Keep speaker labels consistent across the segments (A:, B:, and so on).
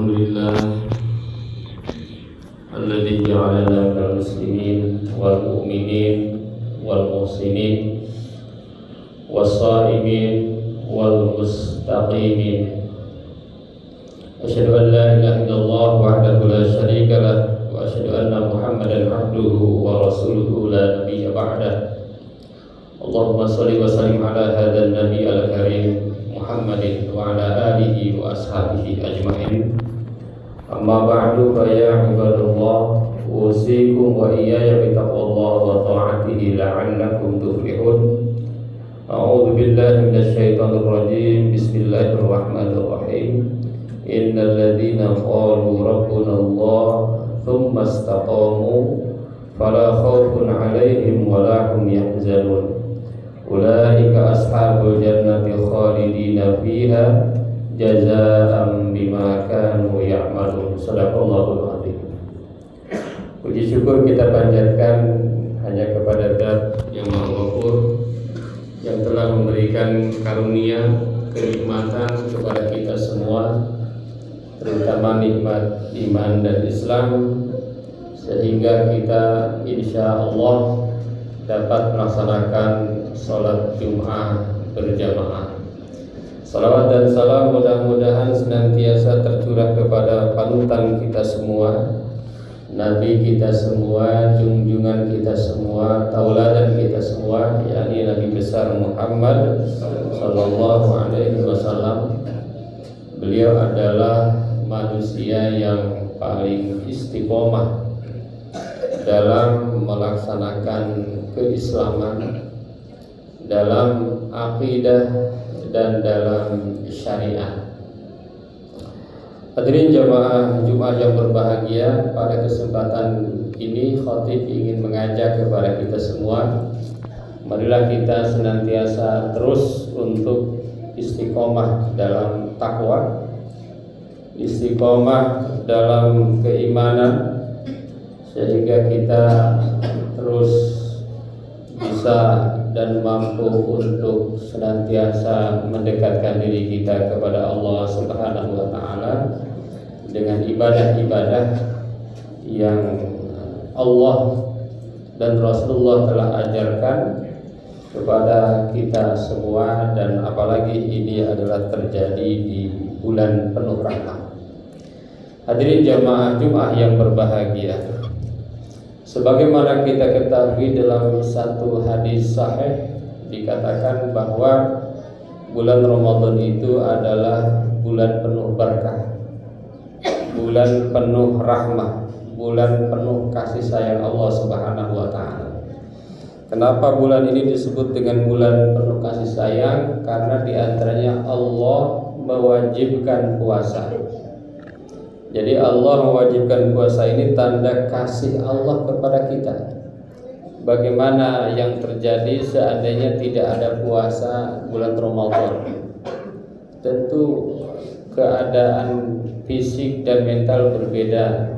A: Alhamdulillah alladzi ja'alana minal muslimin wal mu'minin wal muhsinin was-sha'imin wal mustaqimin. Asyhadu an la ilaha illallah wahdahu la syarika lah wa asyhadu anna Muhammadan abduhu wa rasuluhu la nabiyya ba'dah. Allahumma shalli wa sallim ala hadzal nabi al-karim Muhammadin wa ala alihi wa ashabihi ajma'in. Amma ba'du fa ya ibadallah, usikum wa iyaya bittaqwallah wa ta'atihi la'allakum tuflihun. A'udzu billahi minasy syaithanir rajim. Bismillahirrahmanirrahim. Innal ladzina qalu rabbuna Allah tsumma istaqamu fala khaufun 'alaihim wa la hum yahzanun. Ulaika ashabul jannati khalidina fiha jazaa'an bima kanu ya'malun. Shadaqallahul adzim. Puji syukur kita panjatkan hanya kepada Zat yang Maha Ghafur, yang telah memberikan karunia kenikmatan kepada kita semua, terutama nikmat iman dan Islam, sehingga kita insya Allah dapat melaksanakan sholat Jum'ah berjamaah. Salawat dan salam mudah-mudahan senantiasa tercurah kepada panutan kita semua, Nabi kita semua, junjungan kita semua, tauladan kita semua, yakni Nabi besar Muhammad sallallahu alaihi wasallam. Beliau adalah manusia yang paling istiqomah dalam melaksanakan keislaman, dalam akidah dan dalam syariat. Hadirin jamaah Jumat yang berbahagia, pada kesempatan ini khatib ingin mengajak kepada kita semua, marilah kita senantiasa terus untuk istiqomah dalam takwa, istiqomah dalam keimanan, sehingga kita terus bisa dan mampu untuk senantiasa mendekatkan diri kita kepada Allah Subhanahu wa taala dengan ibadah-ibadah yang Allah dan Rasulullah telah ajarkan kepada kita semua, dan apalagi ini adalah terjadi di bulan penuh rahmat. Hadirin jamaah Jumat yang berbahagia, sebagaimana kita ketahui dalam satu hadis sahih dikatakan bahwa bulan Ramadan itu adalah bulan penuh berkah, bulan penuh rahmah, bulan penuh kasih sayang Allah Subhanahu wa taala. Kenapa bulan ini disebut dengan bulan penuh kasih sayang? Karena diantaranya Allah mewajibkan puasa. Jadi Allah mewajibkan puasa ini tanda kasih Allah kepada kita. Bagaimana yang terjadi seandainya tidak ada puasa bulan Ramadan? Tentu keadaan fisik dan mental berbeda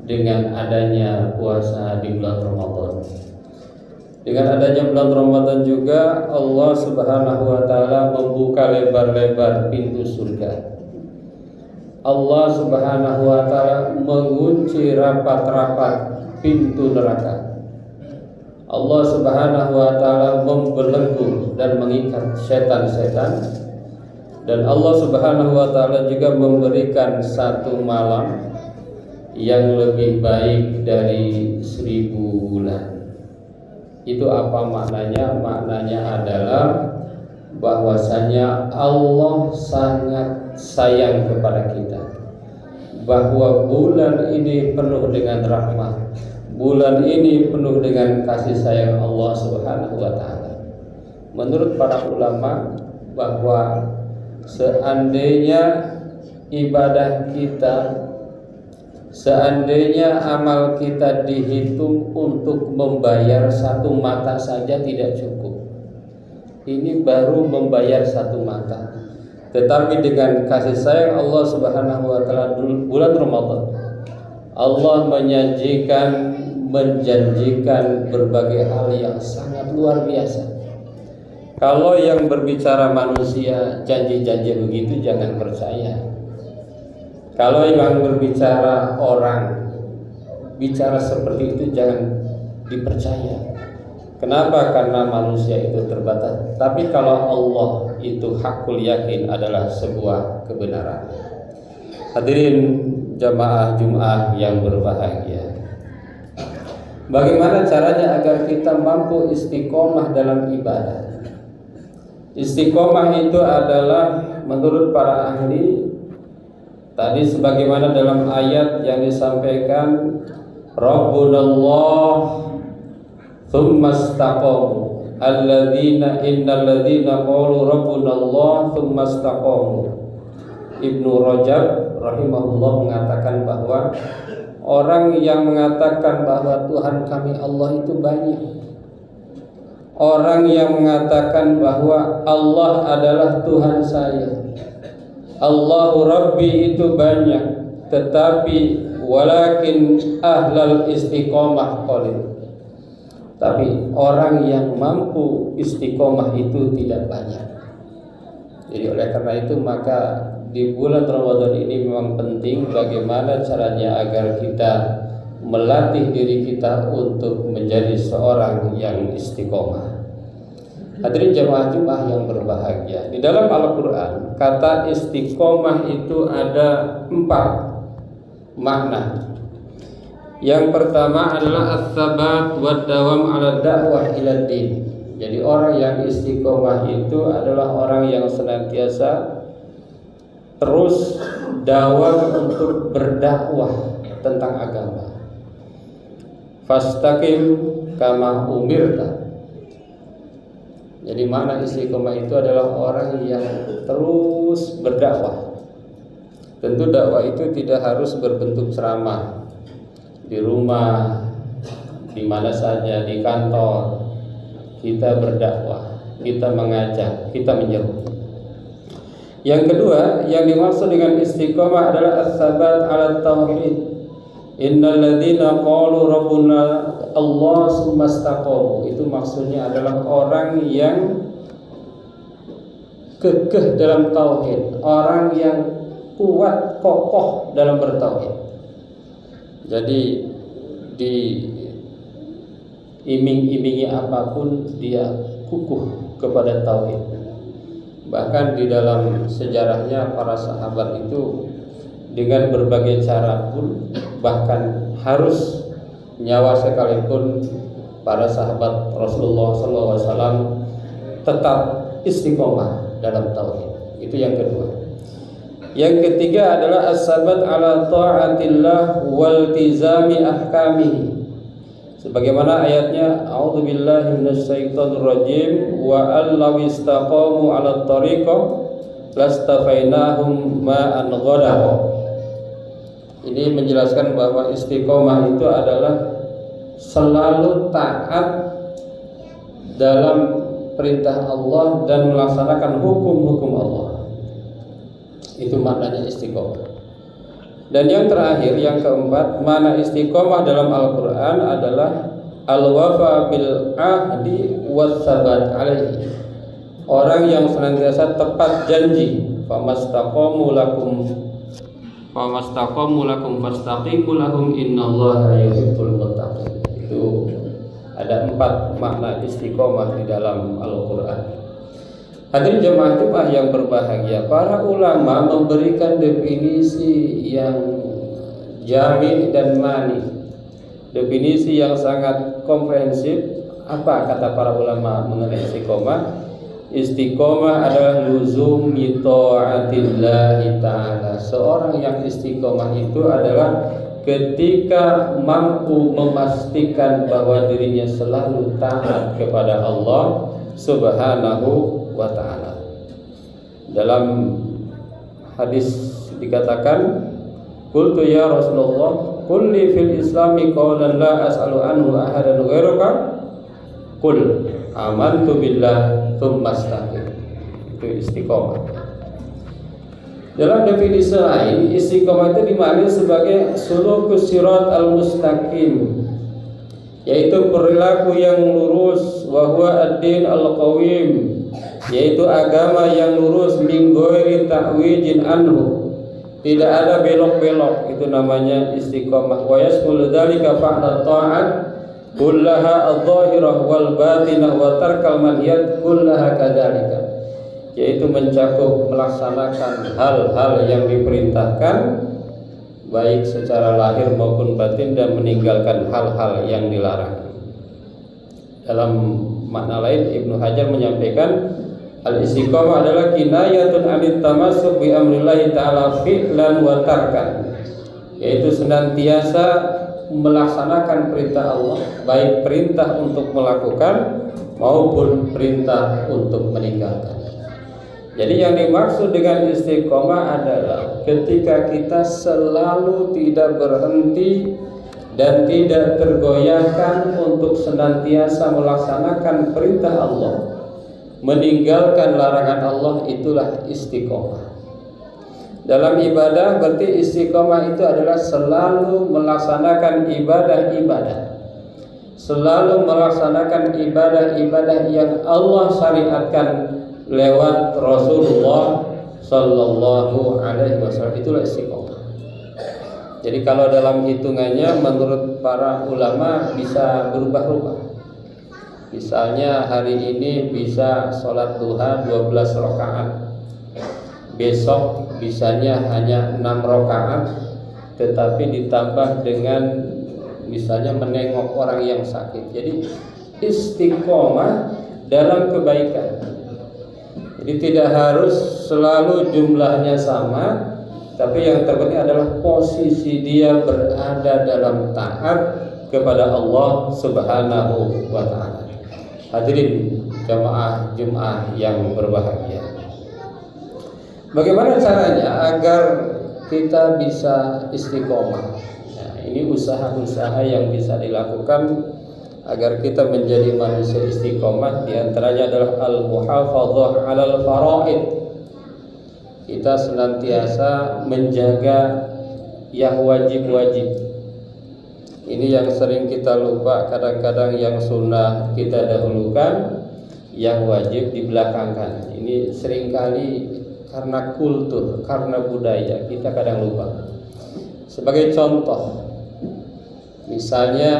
A: dengan adanya puasa di bulan Ramadan. Dengan adanya bulan Ramadan juga Allah Subhanahu wa taala membuka lebar-lebar pintu surga. Allah Subhanahu wa taala mengunci rapat-rapat pintu neraka. Allah Subhanahu wa taala membelenggu dan mengikat setan-setan, dan Allah Subhanahu wa taala juga memberikan satu malam yang lebih baik dari 1000 bulan. Itu apa maknanya? Maknanya adalah bahwasanya Allah sangat sayang kepada kita, bahwa bulan ini penuh dengan rahmat, bulan ini penuh dengan kasih sayang Allah Subhanahu wa taala. Menurut para ulama, bahwa seandainya ibadah kita, seandainya amal kita dihitung untuk membayar satu mata saja tidak cukup. Ini baru membayar satu mata. Tetapi dengan kasih sayang Allah Subhanahu wa taala bulan Ramadan, Allah menjanjikan berbagai hal yang sangat luar biasa. Kalau yang berbicara manusia janji-janji begitu jangan percaya. Kalau yang berbicara orang bicara seperti itu jangan dipercaya. Kenapa? Karena manusia itu terbatas. Tapi kalau Allah itu hakul yakin adalah sebuah kebenaran. Hadirin jamaah Jumat yang berbahagia. Bagaimana caranya agar kita mampu istiqomah dalam ibadah? Istiqomah itu adalah menurut para ahli tadi sebagaimana dalam ayat yang disampaikan, Rabbunallah tsumma istaqamu alladzina innal ladzina qalu rabbunallah tsumma istaqamu. Ibnu Rajab rahimahullah mengatakan bahwa orang yang mengatakan bahwa Tuhan kami Allah itu banyak. Orang yang mengatakan bahwa Allah adalah Tuhan saya, Allahu Rabbi itu banyak, tetapi walakin ahlal istiqomah qalil. Tapi orang yang mampu istiqomah itu tidak banyak. Jadi oleh karena itu maka di bulan Ramadan ini memang penting bagaimana caranya agar kita melatih diri kita untuk menjadi seorang yang istiqomah. Hadirin jamaah Jumat yang berbahagia, di dalam Al-Quran kata istiqomah itu ada 4 makna. Yang pertama adalah as-sabat wa dawam ala da'wah ila din. Jadi orang yang istiqomah itu adalah orang yang senantiasa terus dawam untuk berdakwah tentang agama. Fastaqim kama umirta. Jadi makna istiqomah itu adalah orang yang terus berdakwah. Tentu dakwah itu tidak harus berbentuk ceramah di rumah, di mana saja, di kantor. Kita berdakwah, kita mengajak, kita menyeru. Yang kedua, yang dimaksud dengan istiqomah adalah as-sabat ala tauhid. Innal ladzina qalu rabbuna Allah tsumma istaqamu. Itu maksudnya adalah orang yang kekeh dalam tauhid, orang yang kuat kokoh dalam bertauhid. Jadi di iming-imingi apapun dia kukuh kepada tauhid. Bahkan di dalam sejarahnya para sahabat itu dengan berbagai cara pun, bahkan harus nyawa sekalipun, para sahabat Rasulullah SAW tetap istiqomah dalam tauhid. Itu yang kedua. Yang ketiga adalah as-sabat ala ta'atillah wal tizami ahkamihi. Sebagaimana ayatnya, a'udzubillahi minasyaitonir rajim, wa allaw istaqamu 'ala thariqah lastafainahum ma'an ghadaqa. Ini menjelaskan bahwa istiqomah itu adalah selalu taat dalam perintah Allah dan melaksanakan hukum-hukum Allah. Itu maknanya istiqomah. Dan yang terakhir, yang keempat, makna istiqomah dalam Al-Quran adalah al-wafa bil ahdi was-sabat alaihi. Orang yang senantiasa tepat janji. Famastaqamu lakum fastaqimu lahum innallaha yuhibbul muttaqin. Itu ada 4 makna istiqomah di dalam Al-Quran. Hadirin jemaah Jumat yang berbahagia, para ulama memberikan definisi yang jami dan mani, definisi yang sangat komprehensif. Apa kata para ulama mengenai istiqomah? Istiqomah adalah luzum ta'atillahi ta'ala. Seorang yang istiqomah itu adalah ketika mampu memastikan bahwa dirinya selalu taat kepada Allah Subhanahu wa ta'ala. Dalam hadis dikatakan, qultu ya Rasulullah, qul li fil islami qawlan la as'alu anhu ahadan ghairuka, qul amantu billah tsumma istaqim. Itu istiqomah. Dalam definisi lain, istiqomah itu dimaknai sebagai sulukus sirat al-mustaqim, yaitu perilaku yang lurus, wa huwa ad-din al-qawim, yaitu agama yang lurus, min ghairi ta'wijin anhu, tidak ada belok-belok, itu namanya istiqomah. Wa yasmul dzalika fa'la ta'at kullaha adh-dhahirah wal batinah wa tarkal manhiyat kullaha kadzalika, yaitu mencakup melaksanakan hal-hal yang diperintahkan baik secara lahir maupun batin dan meninggalkan hal-hal yang dilarang. Dalam makna lain Ibnu Hajar menyampaikan al-istiqamah adalah kinayatun 'anit tamassuk bi amrillahi ta'ala fi'lan wa tarkan, yaitu senantiasa melaksanakan perintah Allah, baik perintah untuk melakukan maupun perintah untuk meninggalkan. Jadi yang dimaksud dengan istiqomah adalah ketika kita selalu tidak berhenti dan tidak tergoyahkan untuk senantiasa melaksanakan perintah Allah, meninggalkan larangan Allah, itulah istiqomah. Dalam ibadah berarti istiqomah itu adalah selalu melaksanakan ibadah-ibadah, selalu melaksanakan ibadah-ibadah yang Allah syariatkan lewat Rasulullah Sallallahu Alaihi Wasallam, itulah istiqomah. Jadi kalau dalam hitungannya menurut para ulama bisa berubah-ubah. Misalnya hari ini bisa sholat duha 12 rakaat, besok bisanya hanya 6 rakaat, tetapi ditambah dengan misalnya menengok orang yang sakit. Jadi istiqomah dalam kebaikan. Jadi tidak harus selalu jumlahnya sama, tapi yang terpenting adalah posisi dia berada dalam taat kepada Allah Subhanahu wa Ta'ala. Hadirin jamaah Jumat yang berbahagia, bagaimana caranya agar kita bisa istiqomah? Nah, ini usaha-usaha yang bisa dilakukan agar kita menjadi manusia istiqomah. Di antaranya adalah al-muhafadzah 'alal faraid. Kita senantiasa menjaga yang wajib-wajib. Ini yang sering kita lupa, kadang-kadang yang sunnah kita dahulukan, yang wajib dibelakangkan. Ini seringkali karena kultur, karena budaya kita kadang lupa. Sebagai contoh, misalnya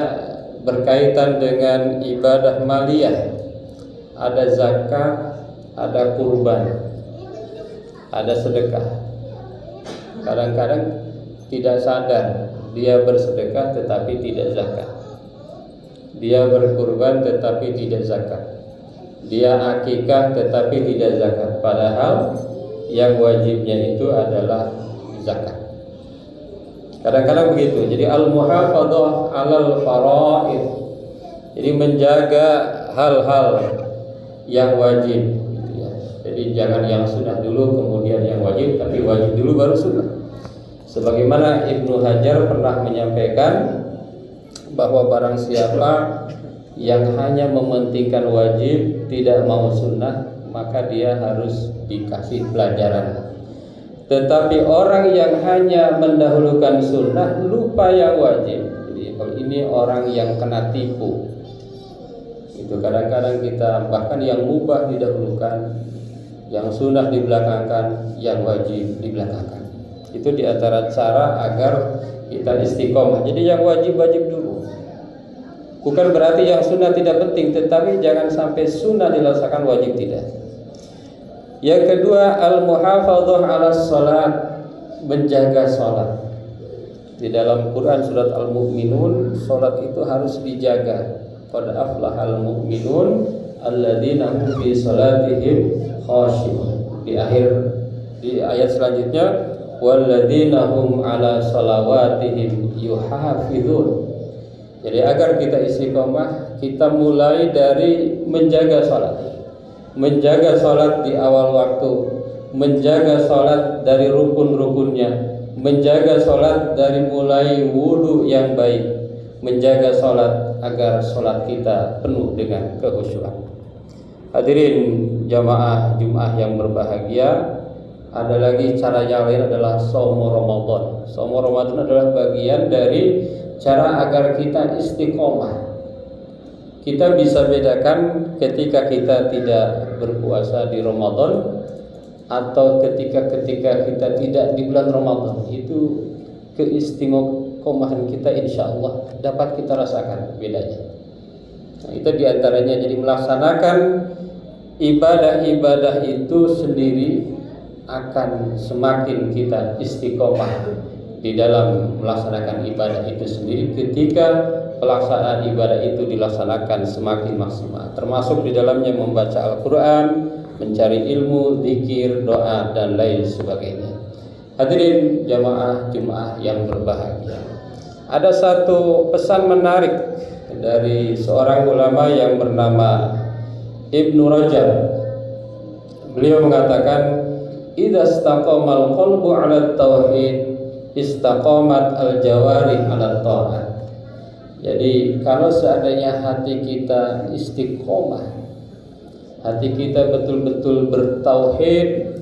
A: berkaitan dengan ibadah maliyah, ada zakat, ada kurban, ada sedekah. Kadang-kadang tidak sadar dia bersedekah tetapi tidak zakat, dia berkurban tetapi tidak zakat, dia akikah tetapi tidak zakat, padahal yang wajibnya itu adalah zakat. Kadang-kadang begitu. Jadi al-muhafadzah 'alal faraid, jadi menjaga hal-hal yang wajib gitu ya. Jadi jangan yang sunnah dulu kemudian yang wajib, tapi wajib dulu baru sunnah. Sebagaimana Ibnu Hajar pernah menyampaikan bahwa barang siapa yang hanya mementingkan wajib, tidak mau sunnah, maka dia harus dikasih pelajaran. Tetapi orang yang hanya mendahulukan sunnah, lupa yang wajib, jadi kalau ini orang yang kena tipu. Itu kadang-kadang kita bahkan yang mubah didahulukan, yang sunnah dibelakangkan, yang wajib dibelakangkan. Itu di antara cara agar kita istiqomah. Jadi yang wajib-wajib dulu. Bukan berarti yang sunnah tidak penting, tetapi jangan sampai sunnah dilaksanakan, wajib tidak. Yang kedua, al-muhafadzah 'ala shalat, menjaga salat. Di dalam Quran surat Al-Mu'minun, salat itu harus dijaga. Qad aflahal mu'minun alladzina hum fi salatihim khashi'un. Di ayat selanjutnya, walladzina hum 'ala shalawatihim yuhafizun. Jadi agar kita istiqomah, kita mulai dari menjaga salat. Menjaga salat di awal waktu, menjaga salat dari rukun-rukunnya, menjaga salat dari mulai wudu yang baik, menjaga salat agar salat kita penuh dengan kekhusyuan. Hadirin jamaah Jumat yang berbahagia, ada lagi cara yang lain adalah shaum Ramadan. Shaum Ramadan adalah bagian dari cara agar kita istiqomah. Kita bisa bedakan ketika kita tidak berpuasa di Ramadan atau ketika-ketika kita tidak di bulan Ramadan, itu keistiqomahan kita insya Allah dapat kita rasakan bedanya. Nah, itu diantaranya, jadi melaksanakan ibadah-ibadah itu sendiri akan semakin kita istiqomah di dalam melaksanakan ibadah itu sendiri ketika pelaksanaan ibadah itu dilaksanakan semakin maksimal, termasuk di dalamnya membaca Al-Quran, mencari ilmu, zikir, doa, dan lain sebagainya. Hadirin jamaah Jumat yang berbahagia, ada satu pesan menarik dari seorang ulama yang bernama Ibnu Rajab. Beliau mengatakan, idza istaqamal qalbu 'ala tauhid istaqamat al-jawarih 'ala ta'at. Jadi kalau seandainya hati kita istiqomah, hati kita betul-betul bertauhid,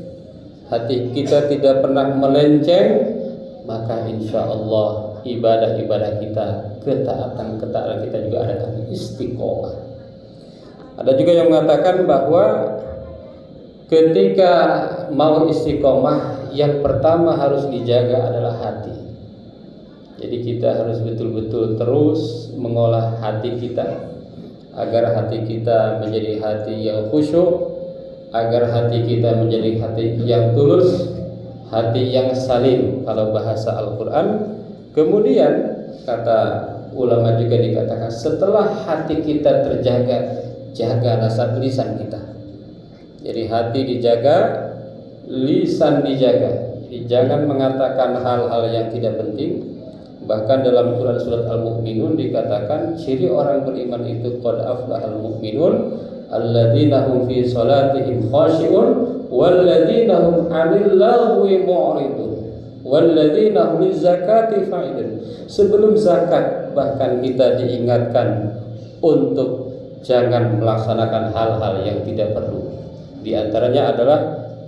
A: hati kita tidak pernah melenceng, maka insya Allah ibadah-ibadah kita, ketaatan kita juga akan istiqomah. Ada juga yang mengatakan bahwa ketika mau istiqomah, yang pertama harus dijaga adalah hati. Jadi kita harus betul-betul terus mengolah hati kita agar hati kita menjadi hati yang khusyuk, agar hati kita menjadi hati yang tulus, hati yang salim kalau bahasa Al-Quran. Kemudian kata ulama juga dikatakan, setelah hati kita terjaga, jaga rasa lisan kita. Jadi hati dijaga, lisan dijaga. Jadi jangan mengatakan hal-hal yang tidak penting. Bahkan dalam Quran surat Al-Mu'minun dikatakan ciri orang beriman itu qad aflahal mu'minun alladzina hum fi salatihim khashi'un walladzina hum 'anil lagwi mu'ridun walladzina hum lizakati fa'ilun. Sebelum zakat bahkan kita diingatkan untuk jangan melaksanakan hal-hal yang tidak perlu. Di antaranya adalah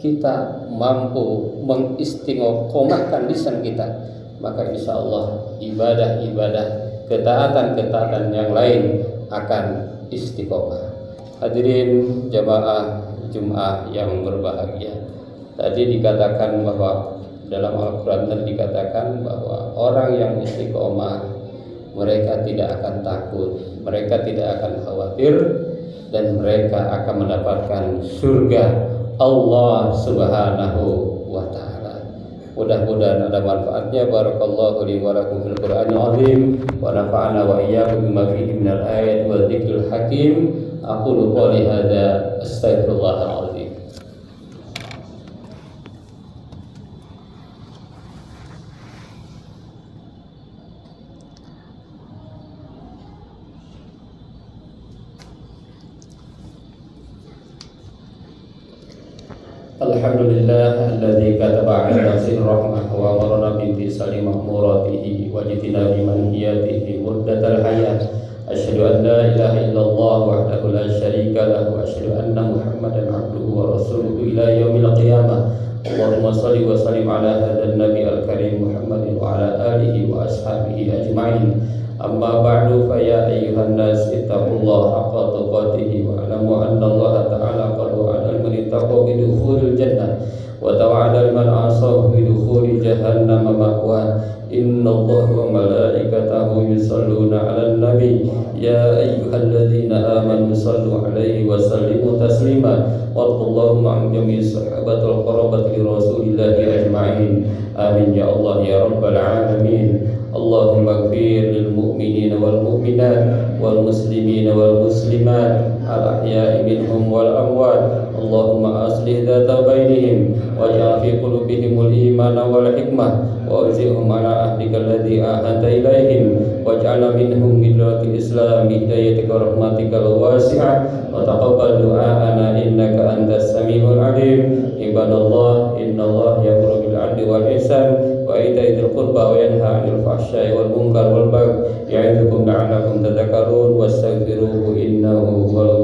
A: kita mampu mengistiqomahkan lisan kita, maka insya Allah ibadah-ibadah, ketaatan-ketaatan yang lain akan istiqomah. Hadirin jamaah Jumat yang berbahagia, tadi dikatakan bahwa dalam Al-Quran tadi dikatakan bahwa orang yang istiqomah mereka tidak akan takut, mereka tidak akan khawatir, dan mereka akan mendapatkan surga Allah Subhanahu wa ta'ala. Mudah-mudahan ada manfaatnya. Barakallahu li wa lakum fil Qur'anil azim wa nafa'ana wa iyyakum bima fihi minal ayati wa dzikril hakim. Aqulu qouli hadza astaghfirullahal azim. Alhamdulillah alladzi kataba 'ala nafsihi rahmah wa amarna bi imtisali ma'muratihi wa jitinabi manhiyatihi muddatal hayat. Asyhadu an la ilaha illallah wahdahu la syarika lahu wa asyhadu anna Muhammadan 'abduhu wa rasuluhu ila yaumil qiyamah. Allahumma shalli wa sallim ala hadzal nabi al-karim Muhammadin wa ala alihi wa ashabihi ajma'in. Amma ba'du, fa ya ayyuhan nas ittaqullaha haqqa tuqatih wa alamu anna Allah ta'ala qad wa'ada man ittaqa bi dukhulil jannah wa tawa'ada man 'asahu bi dukhuli jahannam ma'wa. Inna Allah wa malaikatahu yusalluna 'alan nabi ya ayyuhalladzina amanu sallu 'alaihi wa sallimu taslima. Wallahumma amjami sahabatul qarabati rasulillahi ajma'in. Amin ya Allah ya rabbal alamin. Allahumma ighfir lil mu'minina wal mu'minat wal muslimina wal muslimat al ahya'i minhum wal amwat. Allahumma aslih dhata bainihim waj'al fi qulubihimul imana wal hikmah wa awzi'hum ala ahdika alladhi ahanta ilaihim waj'al minhum millatil islam bi hidayatika wa rahmatikal wasi'ah wa taqabbal du'aana innaka antas samiul alim. Ibadallah, innallaha ya'muru bil 'adli wal ihsan wa ita'i dzil qurba wa yanha 'anil fahsya'i wal munkar wal baghi ya'idzukum la'allakum tadhakkarun wastaghfiruhu innahu huwal